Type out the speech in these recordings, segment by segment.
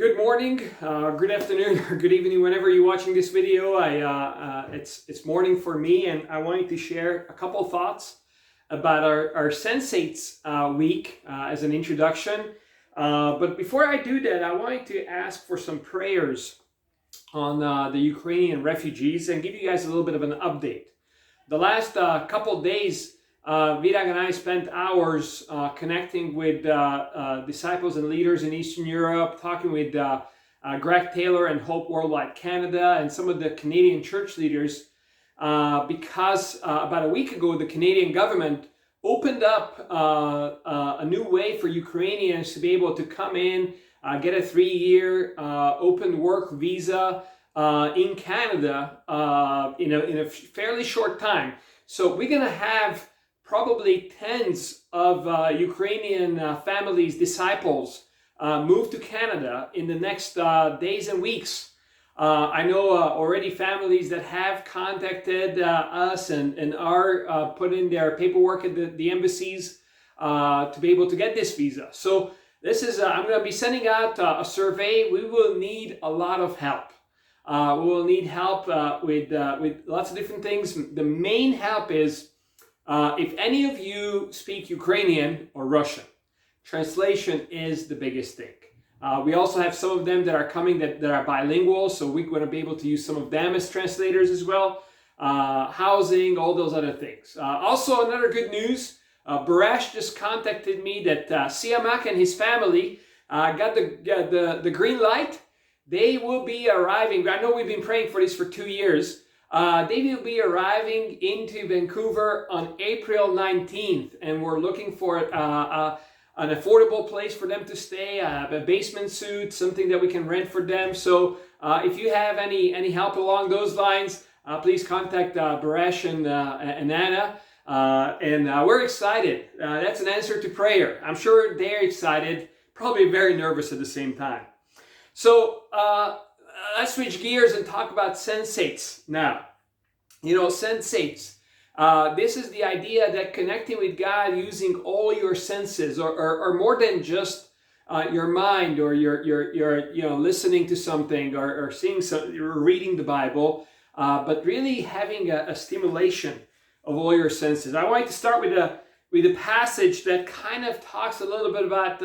Good morning, good afternoon, or good evening, whenever you're watching this video. It's morning for me, and I wanted to share a couple thoughts about our Sensates week as an introduction. But before I do that, I wanted to ask for some prayers on the Ukrainian refugees and give you guys a little bit of an update. The last couple days, Virag and I spent hours connecting with disciples and leaders in Eastern Europe, talking with Greg Taylor and Hope Worldwide Canada and some of the Canadian church leaders, because about a week ago, the Canadian government opened up a new way for Ukrainians to be able to come in, get a 3-year open work visa in Canada in a fairly short time. So we're going to have probably tens of Ukrainian families, disciples, move to Canada in the next days and weeks. I know already families that have contacted us and are putting their paperwork at the embassies to be able to get this visa. So this is, I'm going to be sending out a survey. We will need a lot of help. We will need help with lots of different things. The main help is if any of you speak Ukrainian or Russian, translation is the biggest thing. We also have some of them that are coming that are bilingual, so we're going to be able to use some of them as translators as well. Housing, all those other things. Also, another good news, Barash just contacted me that Siamak and his family got the green light. They will be arriving. I know we've been praying for this for 2 years. They will be arriving into Vancouver on April 19th, and we're looking for an affordable place for them to stay, a basement suite, something that we can rent for them. So if you have any help along those lines, please contact Barash and Anna. And we're excited. That's an answer to prayer. I'm sure they're excited, probably very nervous at the same time. So let's switch gears and talk about Sensates now. You know, Sensates. This is the idea that connecting with God using all your senses, or more than just your mind, or your listening to something, or seeing something, or reading the Bible, but really having a stimulation of all your senses. I wanted to start with a passage that kind of talks a little bit about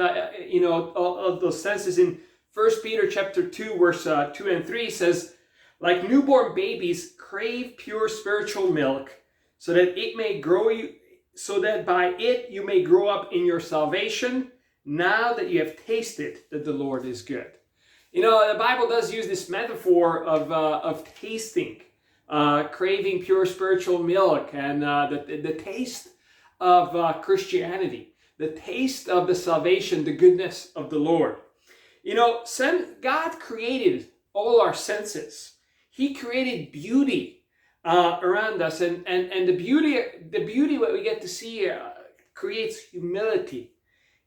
all of those senses. In 1 Peter chapter 2, verse 2 and 3 says, "Like newborn babies, crave pure spiritual milk, so that by it you may grow up in your salvation, now that you have tasted that the Lord is good." You know, the Bible does use this metaphor of tasting, craving pure spiritual milk, and the taste of Christianity, the taste of the salvation, the goodness of the Lord. You know, God created all our senses. He created beauty around us, and the beauty what we get to see creates humility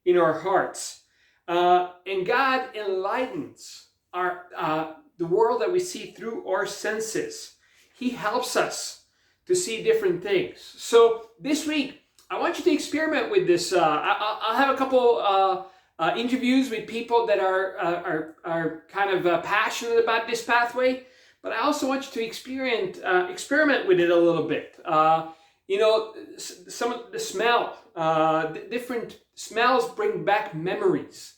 in our hearts, and God enlightens the world that we see through our senses. He helps us to see different things. So this week, I want you to experiment with this. I'll have a couple interviews with people that are kind of passionate about this pathway, but I also want you to experiment with it a little bit. Some of the smell, different smells bring back memories.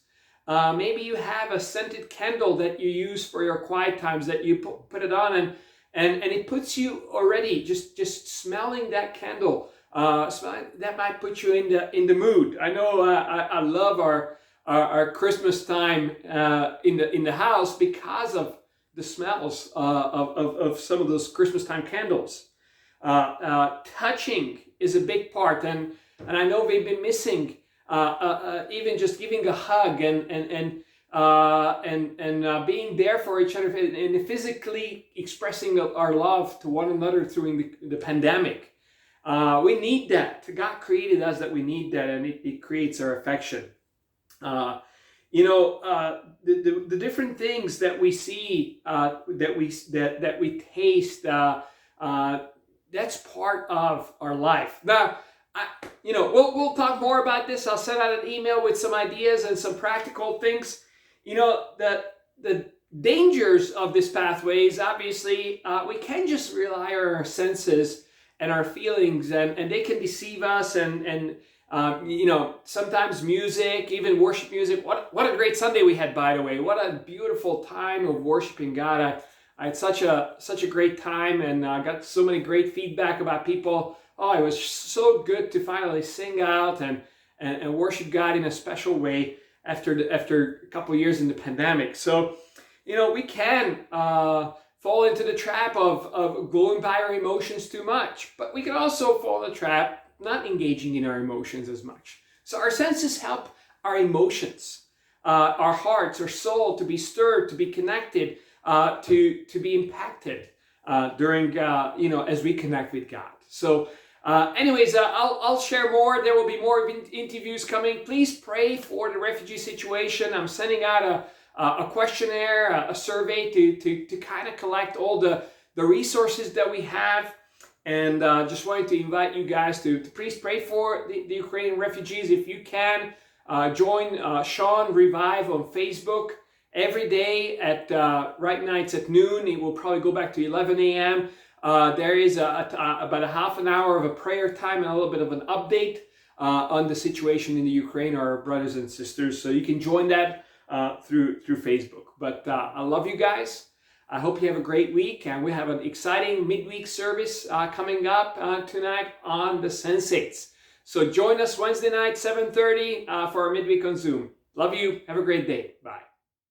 Maybe you have a scented candle that you use for your quiet times, that you put it on, and it puts you already just smelling that candle. That might put you in the mood. I know I love our Christmas time in the house because of the smells of some of those Christmas time candles. Touching is a big part, and I know we've been missing even just giving a hug and being there for each other and physically expressing our love to one another during the pandemic. We need that. God created us that we need that, and it creates our affection. The different things that we see, that we taste, that's part of our life. Now, we'll talk more about this. I'll send out an email with some ideas and some practical things. That the dangers of this pathway is obviously we can't just rely on our senses and our feelings, and they can deceive us, and you know, sometimes music, even worship music. What a great Sunday we had, by the way. What a beautiful time of worshiping God. I had such a great time, and got so many great feedback about people. Oh, it was so good to finally sing out and worship God in a special way after a couple of years in the pandemic. So, you know, we can fall into the trap of going by our emotions too much, but we can also fall in the trap not engaging in our emotions as much. So our senses help our emotions, our hearts, our soul to be stirred, to be connected, to be impacted during, you know, as we connect with God. So anyways, I'll share more. There will be more interviews coming. Please pray for the refugee situation. I'm sending out a questionnaire, a survey to kind of collect all the resources that we have. And just wanted to invite you guys to please pray for the Ukrainian refugees. If you can, join Sean Revive on Facebook every day at, right now it's at noon. It will probably go back to 11 a.m. There is about a half an hour of a prayer time and a little bit of an update on the situation in the Ukraine, our brothers and sisters. So you can join that through Facebook. But I love you guys. I hope you have a great week, and we have an exciting midweek service coming up tonight on the Sensates. So join us Wednesday night, 7:30 for our midweek on Zoom. Love you. Have a great day. Bye.